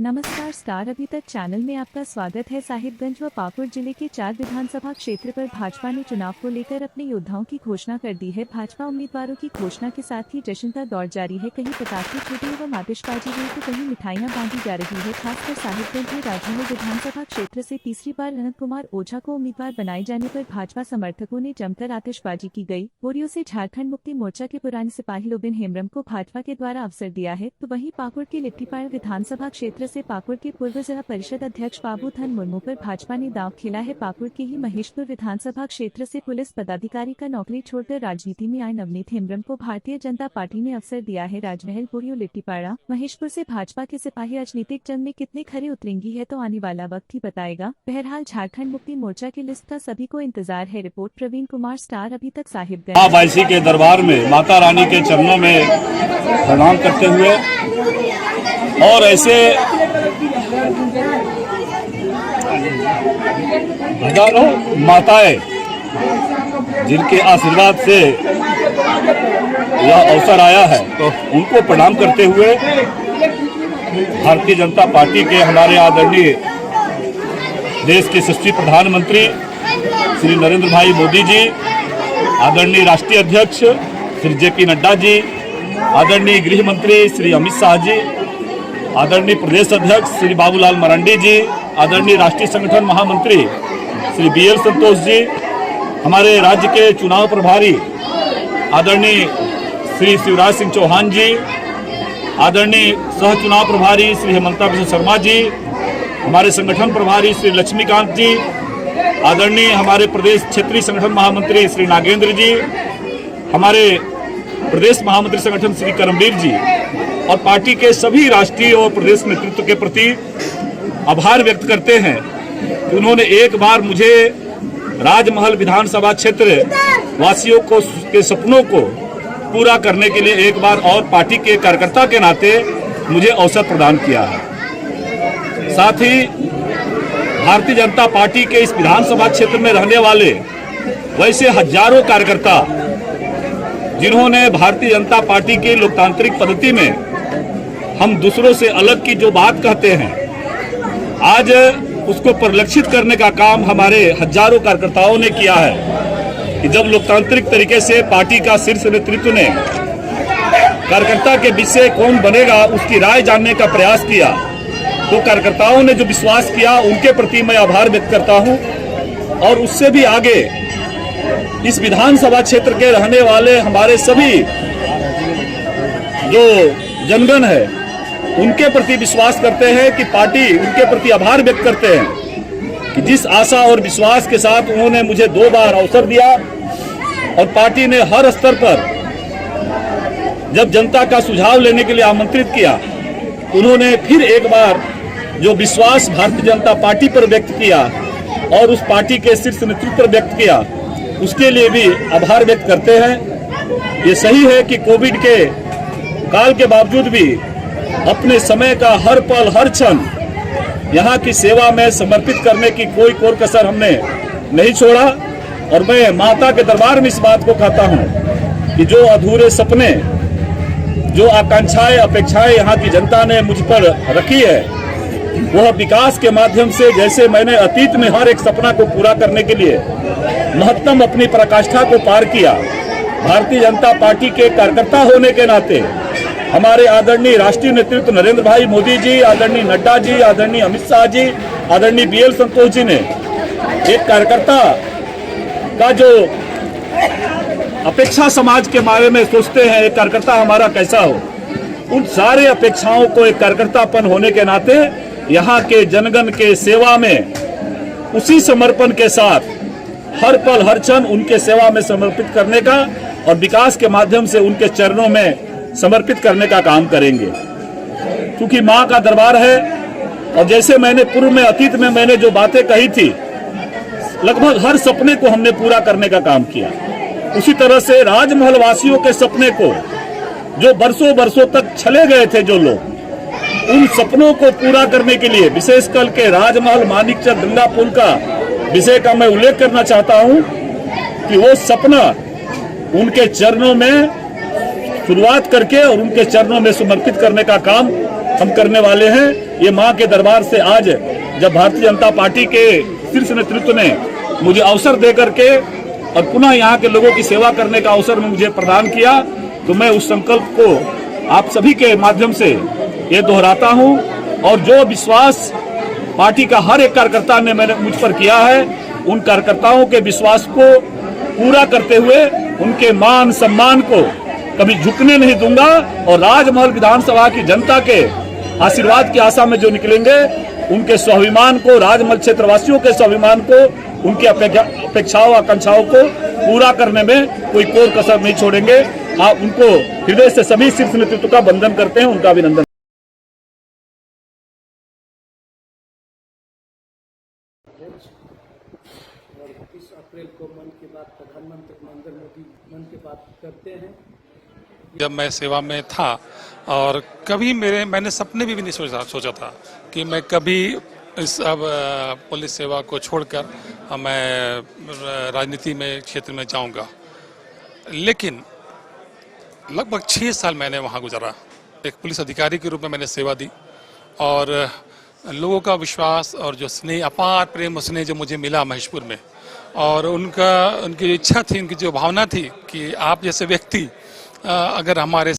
नमस्कार स्टार अभी तक चैनल में आपका स्वागत है। साहिबगंज व पाकुड़ जिले के 4 विधानसभा क्षेत्र पर भाजपा ने चुनाव को लेकर अपने योद्धाओं की घोषणा कर दी है। भाजपा उम्मीदवारों की घोषणा के साथ ही जश्न का दौर जारी है। कहीं पटाखे छूटे व आतिशबाजी हुई तो कहीं मिठाइयां बांटी जा रही है। खासकर साहिबगंज में राजमहल विधानसभा क्षेत्र से तीसरी बार अनंत कुमार ओझा को उम्मीदवार बनाए जाने पर भाजपा समर्थकों ने जमकर आतिशबाजी की गई। बोरियो से झारखंड मुक्ति मोर्चा के पुराने सिपाही लोबिन हेम्ब्रम को भाजपा के द्वारा अवसर दिया है, तो वहीं पाकुड़ के लिट्टीपाड़ विधानसभा क्षेत्र से पाकुड़ के पूर्व जिला परिषद अध्यक्ष बाबू धन मुर्मू पर भाजपा ने दांव खेला है। पाकुड़ के ही महेशपुर विधानसभा क्षेत्र से पुलिस पदाधिकारी का नौकरी छोड़कर राजनीति में आए नवनीत हेम्ब्रम को भारतीय जनता पार्टी ने अवसर दिया है। राजमहल, बोरियो, लिट्टीपाड़ा, महेशपुर से भाजपा के सिपाही राजनीतिक जंग में कितने खरे उतरेंगी है तो आने वाला वक्त ही बताएगा। बहरहाल झारखंड मुक्ति मोर्चा की लिस्ट का सभी को इंतजार है। रिपोर्ट प्रवीण कुमार, स्टार अभी तक साहिबगंज। बाईसी के दरबार में माता रानी के चरणों में प्रणाम करते हुए और ऐसे हजारों माताएं जिनके आशीर्वाद से यह अवसर आया है, तो उनको प्रणाम करते हुए भारतीय जनता पार्टी के हमारे आदरणीय देश के यशस्वी प्रधानमंत्री श्री नरेंद्र भाई मोदी जी, आदरणीय राष्ट्रीय अध्यक्ष श्री जेपी नड्डा जी, आदरणीय गृह मंत्री श्री अमित शाह जी, आदरणीय प्रदेश अध्यक्ष श्री बाबूलाल मरांडी जी, आदरणीय राष्ट्रीय संगठन महामंत्री श्री बीएल संतोष जी, हमारे राज्य के चुनाव प्रभारी आदरणीय श्री शिवराज सिंह चौहान जी, आदरणीय सह चुनाव प्रभारी श्री हेमंता बिश्व शर्मा जी, हमारे संगठन प्रभारी श्री लक्ष्मीकांत जी, आदरणीय हमारे प्रदेश क्षेत्रीय संगठन महामंत्री श्री नागेंद्र जी, हमारे प्रदेश महामंत्री संगठन श्री करमवीर जी और पार्टी के सभी राष्ट्रीय और प्रदेश नेतृत्व के प्रति आभार व्यक्त करते हैं कि उन्होंने एक बार मुझे राजमहल विधानसभा क्षेत्र वासियों को के सपनों को पूरा करने के लिए एक बार और पार्टी के कार्यकर्ता के नाते मुझे अवसर प्रदान किया है। साथ ही भारतीय जनता पार्टी के इस विधानसभा क्षेत्र में रहने वाले वैसे हजारों कार्यकर्ता जिन्होंने भारतीय जनता पार्टी की लोकतांत्रिक पद्धति में हम दूसरों से अलग की जो बात कहते हैं, आज उसको परिलक्षित करने का काम हमारे हजारों कार्यकर्ताओं ने किया है कि जब लोकतांत्रिक तरीके से पार्टी का शीर्ष नेतृत्व ने कार्यकर्ता के विषय कौन बनेगा उसकी राय जानने का प्रयास किया, तो कार्यकर्ताओं ने जो विश्वास किया उनके प्रति मैं आभार व्यक्त करता हूं। और उससे भी आगे इस विधानसभा क्षेत्र के रहने वाले हमारे सभी जो जनगण है उनके प्रति विश्वास करते हैं कि पार्टी उनके प्रति आभार व्यक्त करते हैं कि जिस आशा और विश्वास के साथ उन्होंने मुझे 2 बार अवसर दिया और पार्टी ने हर स्तर पर जब जनता का सुझाव लेने के लिए आमंत्रित किया, उन्होंने फिर एक बार जो विश्वास भारतीय जनता पार्टी पर व्यक्त किया और उस पार्टी के शीर्ष नेतृत्व पर व्यक्त किया, उसके लिए भी आभार व्यक्त करते हैं। ये सही है कि कोविड के काल के बावजूद भी अपने समय का हर पल हर क्षण यहाँ की सेवा में समर्पित करने की कोई कोर कसर हमने नहीं छोड़ा। और मैं माता के दरबार में इस बात को कहता हूँ कि जो अधूरे सपने, जो आकांक्षाएं, अपेक्षाएं यहाँ की जनता ने मुझ पर रखी है, वह विकास के माध्यम से, जैसे मैंने अतीत में हर एक सपना को पूरा करने के लिए महत्तम अपनी पराकाष्ठा को पार किया, भारतीय जनता पार्टी के कार्यकर्ता होने के नाते हमारे आदरणीय राष्ट्रीय नेतृत्व नरेंद्र भाई मोदी जी, आदरणीय नड्डा जी, आदरणीय अमित शाह जी, आदरणीय बीएल संतोष जी ने एक कार्यकर्ता का जो अपेक्षा समाज के बारे में सोचते हैं, एक कार्यकर्ता हमारा कैसा हो, उन सारे अपेक्षाओं को एक कार्यकर्तापन होने के नाते यहाँ के जनगण के सेवा में उसी समर्पण के साथ हर पल हर क्षण उनके सेवा में समर्पित करने का और विकास के माध्यम से उनके चरणों में समर्पित करने का काम करेंगे। क्योंकि माँ का दरबार है और जैसे मैंने पूर्व में अतीत में मैंने जो बातें कही थी, लगभग हर सपने को हमने पूरा करने का काम किया। उसी तरह से राजमहल वासियों के सपने को जो बरसों बरसों तक चले गए थे जो लोग, उन सपनों को पूरा करने के लिए विशेषकर के राजमहल मानिकचक गंगा पुल का विषय का मैं उल्लेख करना चाहता हूं कि वो सपना उनके चरणों में शुरुआत करके और उनके चरणों में समर्पित करने का काम हम करने वाले हैं। ये मां के दरबार से आज जब भारतीय जनता पार्टी के शीर्ष नेतृत्व ने मुझे अवसर दे करके और पुनः यहाँ के लोगों की सेवा करने का अवसर मुझे प्रदान किया, तो मैं उस संकल्प को आप सभी के माध्यम से ये दोहराता हूँ। और जो विश्वास पार्टी का हर एक कार्यकर्ता ने मैंने मुझ पर किया है, उन कार्यकर्ताओं के विश्वास को पूरा करते हुए उनके मान सम्मान को कभी झुकने नहीं दूंगा। और राजमहल विधानसभा की जनता के आशीर्वाद की आशा में जो निकलेंगे, उनके स्वाभिमान को, राजमहल क्षेत्रवासियों के स्वाभिमान को, उनकी अपेक्षाओं आकांक्षाओं को पूरा करने में कोई कोर कसर नहीं छोड़ेंगे। आप उनको हृदय से सभी शीर्ष नेतृत्व का वंदन करते हैं, उनका अभिनंदन। 30 अप्रैल को मन की बात प्रधानमंत्री नरेंद्र मोदी मन की बात करते हैं। जब मैं सेवा में था और कभी मैंने सपने भी नहीं सोचा था कि मैं कभी इस अब पुलिस सेवा को छोड़कर मैं राजनीति में क्षेत्र में जाऊंगा। लेकिन लगभग 6 साल मैंने वहां गुजारा। एक पुलिस अधिकारी के रूप में मैंने सेवा दी और लोगों का विश्वास और जो स्नेह, अपार प्रेम और स्नेह जो मुझे मिला महेशपुर में, और उनकी इच्छा थी, उनकी जो भावना थी कि आप जैसे व्यक्ति अगर हमारे